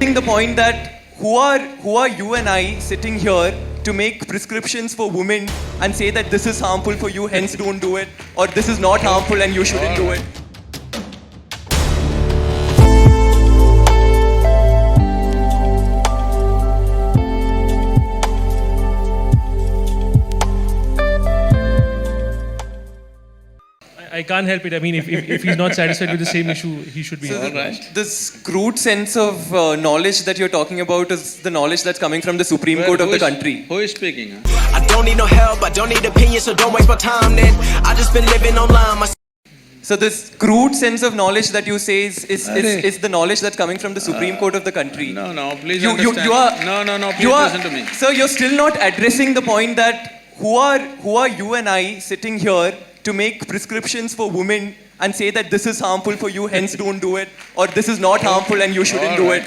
The point that who are you and I sitting here to make prescriptions for women and say that this is harmful for you, hence don't do it, or this is not harmful and you shouldn't do it. I can't help it. I mean, if he's not satisfied with the same issue, he should be. So this crude sense of knowledge that you're talking about is the knowledge that's coming from the Supreme Court of the country. Who is speaking? I don't need no help, I don't need opinions, so don't waste my time then. I just been living online. So this crude sense of knowledge that you say is the knowledge that's coming from the Supreme Court of the country. No, please understand. No, please listen to me. Sir, you're still not addressing the point that who are you and I sitting here to make prescriptions for women and say that this is harmful for you, hence don't do it, or this is not harmful and you shouldn't do it.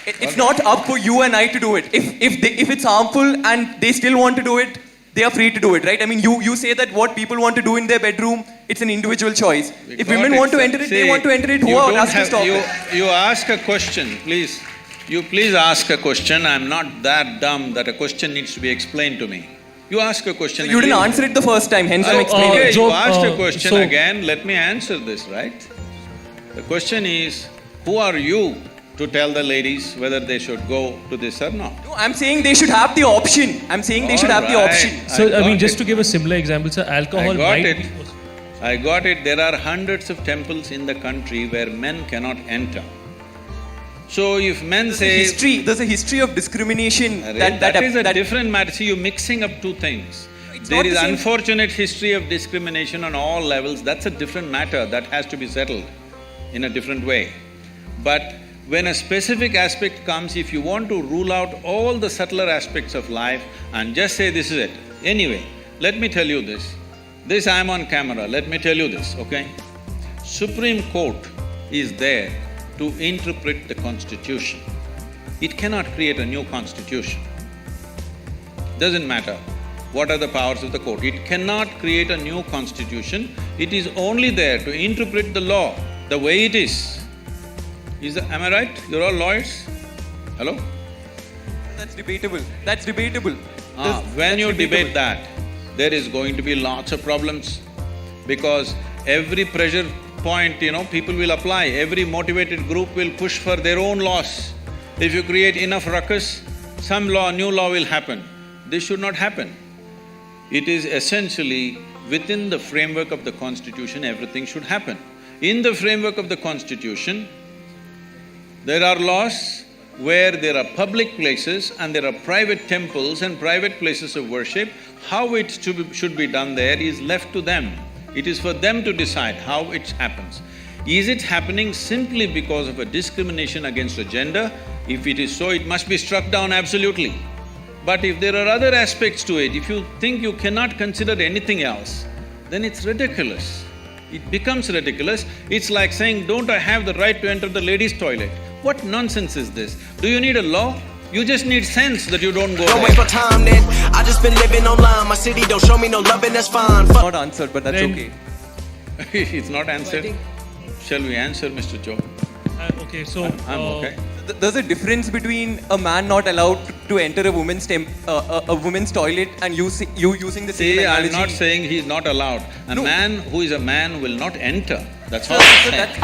It's not up for you and I to do it. If it's harmful and they still want to do it, they are free to do it, right? I mean, you say that what people want to do in their bedroom, it's an individual choice. If women want to enter it, they want to enter it. Who are us to stop it? You ask a question, please. You please ask a question. I'm not that dumb that a question needs to be explained to me. You ask a question. So you didn't answer it the first time, hence I'm explaining. Okay, you asked a question again, let me answer this, right? The question is, who are you to tell the ladies whether they should go to this or not? No, I'm saying they should have the option. I'm saying they should have the option. So, I mean, just to give a similar example, sir, alcohol I got it. There are hundreds of temples in the country where men cannot enter. So if men say… There's a history of discrimination that is a different matter. See, you're mixing up two things. There is unfortunate history of discrimination on all levels, that's a different matter, that has to be settled in a different way. But when a specific aspect comes, if you want to rule out all the subtler aspects of life and just say this is it… Anyway, let me tell you this I'm on camera, let me tell you this, okay? Supreme Court is there to interpret the constitution. It cannot create a new constitution. Doesn't matter what are the powers of the court, it cannot create a new constitution. It is only there to interpret the law the way it is. Am I right? You're all lawyers? Hello? That's debatable. That's debatable. When you debate that, there is going to be lots of problems because every pressure point, people will apply, every motivated group will push for their own laws. If you create enough ruckus, some new law will happen. This should not happen. It is essentially within the framework of the constitution, everything should happen. In the framework of the constitution, there are laws where there are public places and there are private temples and private places of worship. How it should be done there is left to them. It is for them to decide how it happens. Is it happening simply because of a discrimination against a gender? If it is so, it must be struck down absolutely. But if there are other aspects to it, if you think you cannot consider anything else, then it's ridiculous. It becomes ridiculous. It's like saying, don't I have the right to enter the ladies' toilet? What nonsense is this? Do you need a law? You just need sense that you don't go Don't waste my time then, I just been living online. My city don't show me no love and that's fine. Not answered, but that's okay. It's not answered? Shall we answer, Mr. Joe? Okay, so… I'm okay. There's a difference between a man not allowed to enter a woman's toilet and you using the same analogy. I'm not saying he's not allowed. A man who is a man will not enter. That's all I'm saying.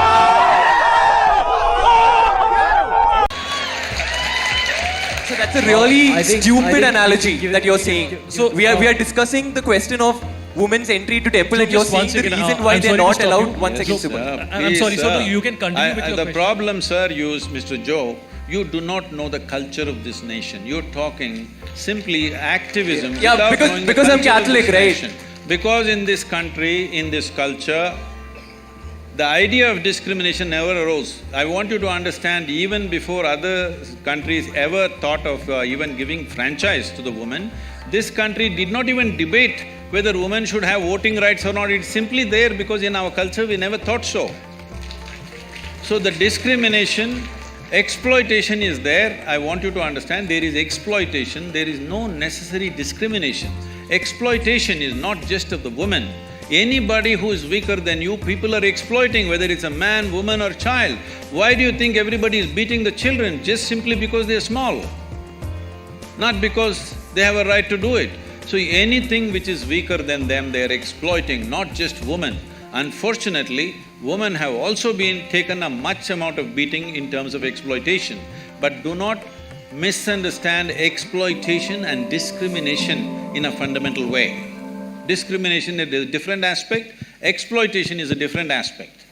So that's a really stupid analogy that you're saying. So we are discussing the question of women's entry to temple and you're saying the reason why they're not allowed… One second, Subban. I'm sorry, so you can continue with your question. The problem, sir, Mr. Joe, you do not know the culture of this nation. You're talking simply activism without knowing because I'm Catholic, right? Because in this country, in this culture, the idea of discrimination never arose. I want you to understand, even before other countries ever thought of even giving franchise to the woman, this country did not even debate whether women should have voting rights or not. It's simply there because in our culture we never thought so. So the discrimination, exploitation is there. I want you to understand, there is exploitation, there is no necessary discrimination. Exploitation is not just of the woman, Anybody who is weaker than you, people are exploiting, whether it's a man, woman or child. Why do you think everybody is beating the children? Just simply because they're small, not because they have a right to do it. So anything which is weaker than them, they're exploiting, not just women. Unfortunately, women have also been taken a much amount of beating in terms of exploitation. But do not misunderstand exploitation and discrimination in a fundamental way. Discrimination is a different aspect, exploitation is a different aspect.